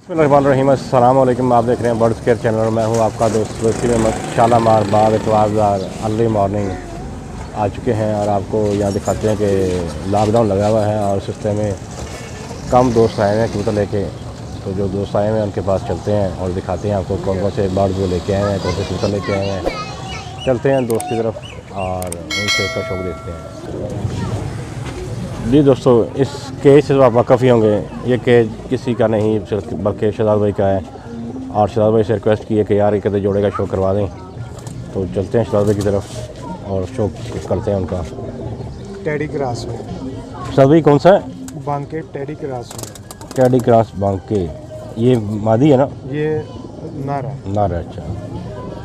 बिस्मिल्लाहिर्रहमानिर्रहीम। अस्सलाम वालेकुम। आप देख रहे हैं बर्ड्स केयर चैनल। मैं हूं आपका दोस्त वसीम अहमद। शालामार बाग इतवारदार अर्ली मॉर्निंग आ चुके हैं और आपको यहाँ दिखाते हैं कि लॉकडाउन लगा हुआ है और सिलसिले में कम दोस्त आए हैं कबूतर लेके। तो जो दोस्त आए हैं उनके पास चलते हैं और दिखाते हैं आपको कौन कौन से बर्ड वो लेके आए हैं, कौन से कबूतर लेके आए हैं। चलते हैं दोस्त की तरफ और उनसे उसका शौक देखते हैं। जी दोस्तों, इस केज से तो आप वाक़फ़ ही होंगे। ये केज किसी का नहीं बल्कि शहजाद भाई का है और शहजाद भाई से रिक्वेस्ट की है कि यार एक आधे जोड़े का शो करवा दें। तो चलते हैं शहजाद भाई की तरफ और शो करते हैं उनका। टेडी क्रॉस में शहजाद भाई कौन सा है? बांके टेडी क्रॉस में। टेडी क्रॉस बांके, ये मादी है ना? ये नर है। नर है, अच्छा।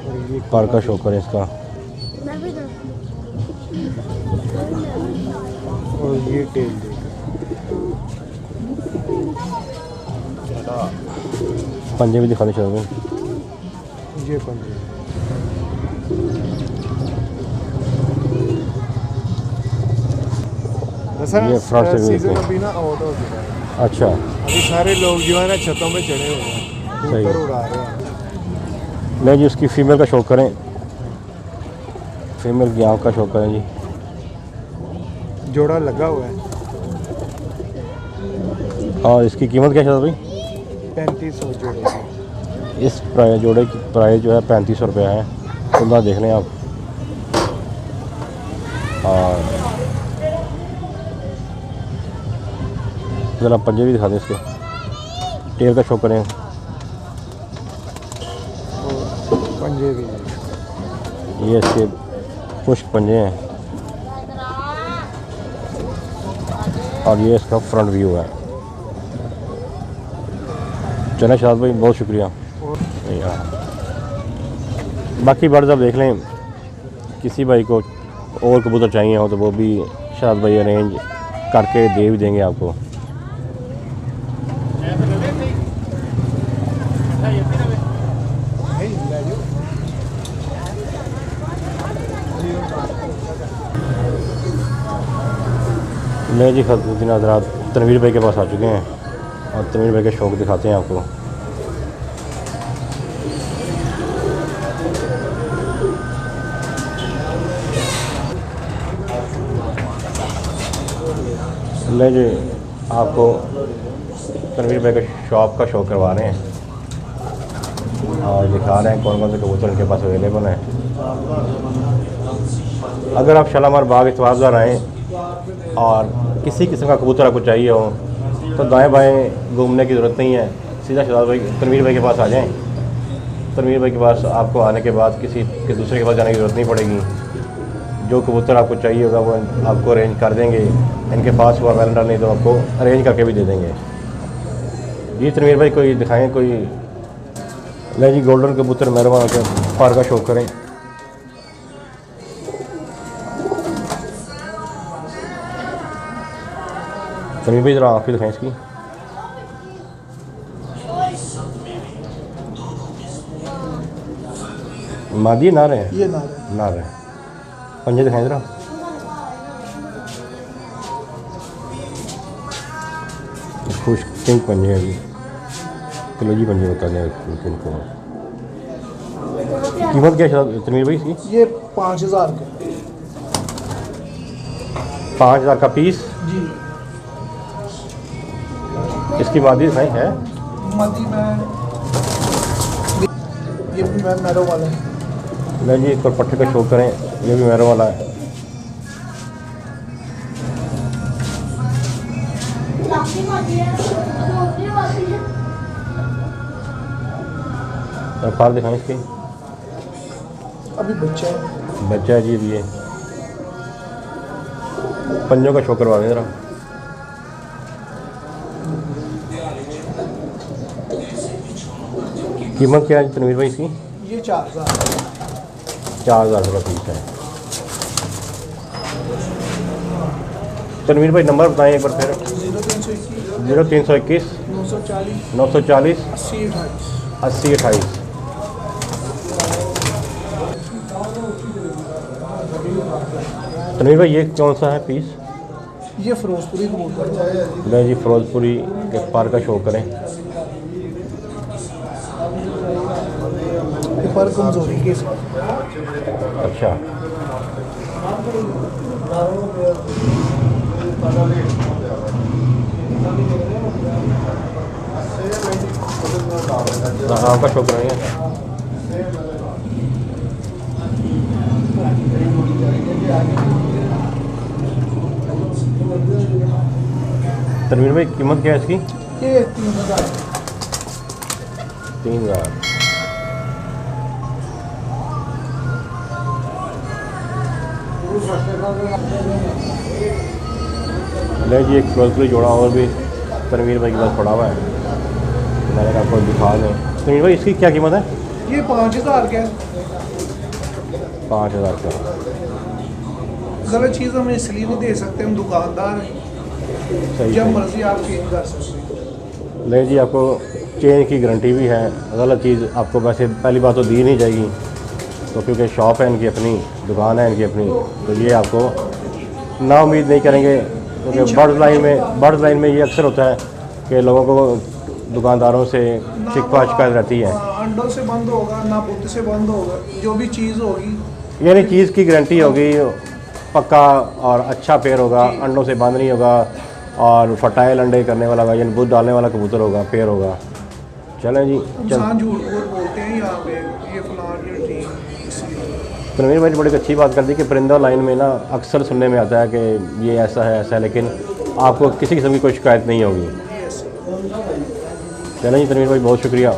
और ये पर का शो करें इसका। और ये टेल देखो। पंजे भी दिखा दें शहजाद भाई। ये पंजे ये फ्रंट से भी सीजन देखते हैं। अभी ना आउट हो चुका है। अच्छा, अभी सारे लोग जो है ना छतों में चढ़े हुए हैं, सही है। ऊपर उड़ा रहे हैं। नहीं जी, उसकी फ़ीमेल का शो करें। फीमेल की आँख का शो करें जी। जोड़ा लगा हुआ है। और इसकी कीमत क्या है शहजाद भाई? 3500 जोड़े की। इस जोड़े की प्राइस जो है 3500 रुपया है। खुला देख लें आप। और ज़रा पंजे भी दिखा दें इसके। टेल का शो करें। और पंजे भी हैं। ये इसके खुश्क पंजे हैं और ये इसका फ्रंट व्यू है। चलें शहजाद भाई, बहुत शुक्रिया। बाकी बर्ड्स आप देख लें। किसी भाई को और कबूतर चाहिए हो तो वो भी शहजाद भाई अरेंज करके दे भी देंगे आपको। मैं जी खतून हज़रात तनवीर भाई के पास आ चुके हैं और तनवीर भाई के शौक दिखाते हैं आपको। ले जी, आपको तनवीर भाई के शॉप का शो करवा रहे हैं और दिखा रहे हैं कौन कौन से कबूतर उनके पास अवेलेबल हैं। अगर आप शालामार बाग इतवारदार आएँ और किसी किस्म का कबूतर आपको चाहिए हो तो दाएं बाएं घूमने की ज़रूरत नहीं है, सीधा शहजाद भाई तनवीर भाई के पास आ जाएं। तनवीर भाई के पास आपको आने के बाद किसी के दूसरे के पास जाने की ज़रूरत नहीं पड़ेगी। जो कबूतर आपको चाहिए होगा वो आपको अरेंज कर देंगे। इनके पास हुआ अवेलेबल नहीं तो आपको अरेंज करके भी दे देंगे। जी तनवीर भाई कोई दिखाएँ कोई। ले जी, गोल्डन कबूतर मेहरबान होकर पार का शो करें। तनवीर भाई ज़रा आँखें दिखाएँ इसकी। मादी नार है? ये नर है। नार है। पंजे दिखाएँ ज़रा। खुश पिंक पंजे हैं जी। कलोजी पंजे बता दें इनको। कीमत क्या है तनवीर भाई इसकी? ये 5000 का। 5000 का पीस जी। इसकी मादी दिखाई है? मदी में ये भी मैरो वाला है। नहीं जी, इसको पट्टे का शो करें। ये भी मैरो वाला है। पार दिखाएं इसकी। अभी बच्चा है। बच्चा है जी अभी ये। पंजों का शो करवा दें ज़रा। कीमत क्या है तनवीर भाई इसकी? ये 4000। 4000 का पीस है। तनवीर भाई नंबर बताएं एक बार फिर। 0321 940 80 28। तनवीर भाई ये कौन सा है पीस? ये फिरोजपुरी कबूतर है। मैं जी फिरोजपुरी के पार का शो करें। पर कमज़ोरी के साथ। अच्छा, आपका शुक्र नहीं है। तनवीर भाई कीमत क्या है इसकी? ये 3000। 3000। ले जी, एक क्लोजली जोड़ा और भी तनवीर भाई के पास पड़ा हुआ है, मैंने कहा आपको दिखा दें। तनवीर भाई इसकी क्या कीमत है? ये 5000 का है। 5000 का। गलत चीज़ हम इसलिए नहीं दे सकते, हम दुकानदार हैं, सही जब है। मर्जी आप चेंज कर सकते हैं। ले जी, आपको चेंज की गारंटी भी है। गलत चीज़ आपको वैसे पहली बात तो दी नहीं जाएगी, तो क्योंकि शॉप है इनकी अपनी, दुकान है इनकी अपनी, तो ये आपको ना उम्मीद नहीं करेंगे। क्योंकि बर्ड लाइन में ये अक्सर होता है कि लोगों को दुकानदारों से शिकायत रहती है। अंडों से बंद होगा ना बुत से बंद होगा, जो भी चीज़ होगी यानी चीज़ की गारंटी होगी, पक्का और अच्छा पेड़ होगा, अंडों से बंद नहीं होगा, और फर्टाइल अंडे करने वाला होगा, यानी दूध डालने वाला कबूतर होगा, पेड़ होगा। चलें जी, इंसान झूठ बोल बोलते हैं यहाँ पे, ये फलान ये ठीक, इसलिए। तनवीर भाई ने बड़ी अच्छी बात कर दी कि परिंदा लाइन में ना अक्सर सुनने में आता है कि ये ऐसा है, लेकिन आपको किसी किस्म की कोई शिकायत नहीं होगी। चलें जी तनवीर भाई, बहुत शुक्रिया।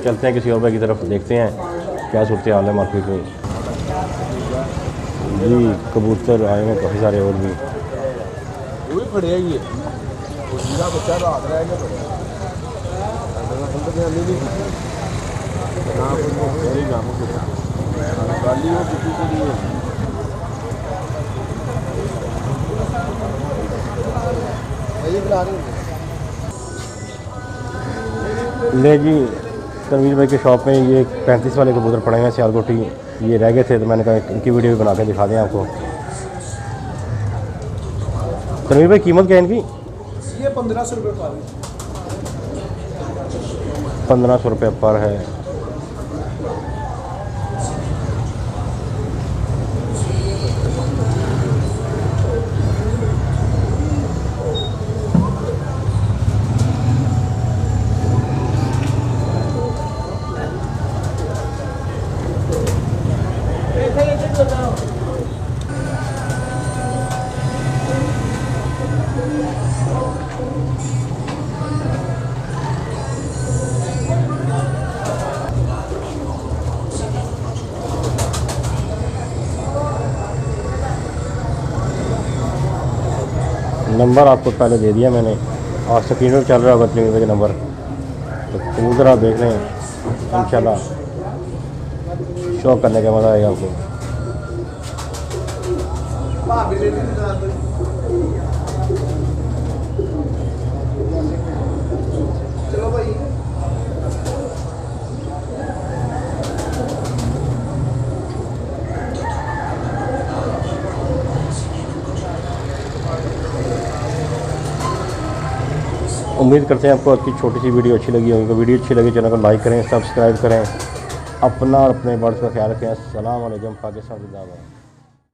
चलते हैं किसी और भाई की तरफ, देखते हैं क्या सूरत हाल है मार्केट में। जी, कबूतर आए हैं काफ़ी सारे और भी। वो भी खड़े है ये उसका बच्चा रात रह गया पड़ा ना कोई मेरी नाम गाली हो किसी के लिए। ले जी, तनवीर भाई के शॉप में ये 35 वाले कबूतर पड़े हैं सियालकोटी, ये रह गए थे, तो मैंने कहा इनकी वीडियो भी बना के दिखा दें आपको। तनवीर भाई कीमत क्या है इनकी? ये 1500 रुपये पर है। 1500 रुपये पर है। नंबर आपको पहले दे दिया मैंने, और स्क्रीन पर चल रहा होगा तनवीर भाई का नंबर, तो कबूतर आप देख लें, इंशाल्लाह शो करने का मज़ा आएगा आपको। चलो भाई, उम्मीद करते हैं आपको आज की छोटी सी वीडियो अच्छी लगी होगी। वीडियो अच्छी लगी चैनल को लाइक करें, सब्सक्राइब करें, अपना और अपने बर्ड्स का ख्याल रखें। अस्सलाम वालेकुम, पाकिस्तान जिंदाबाद।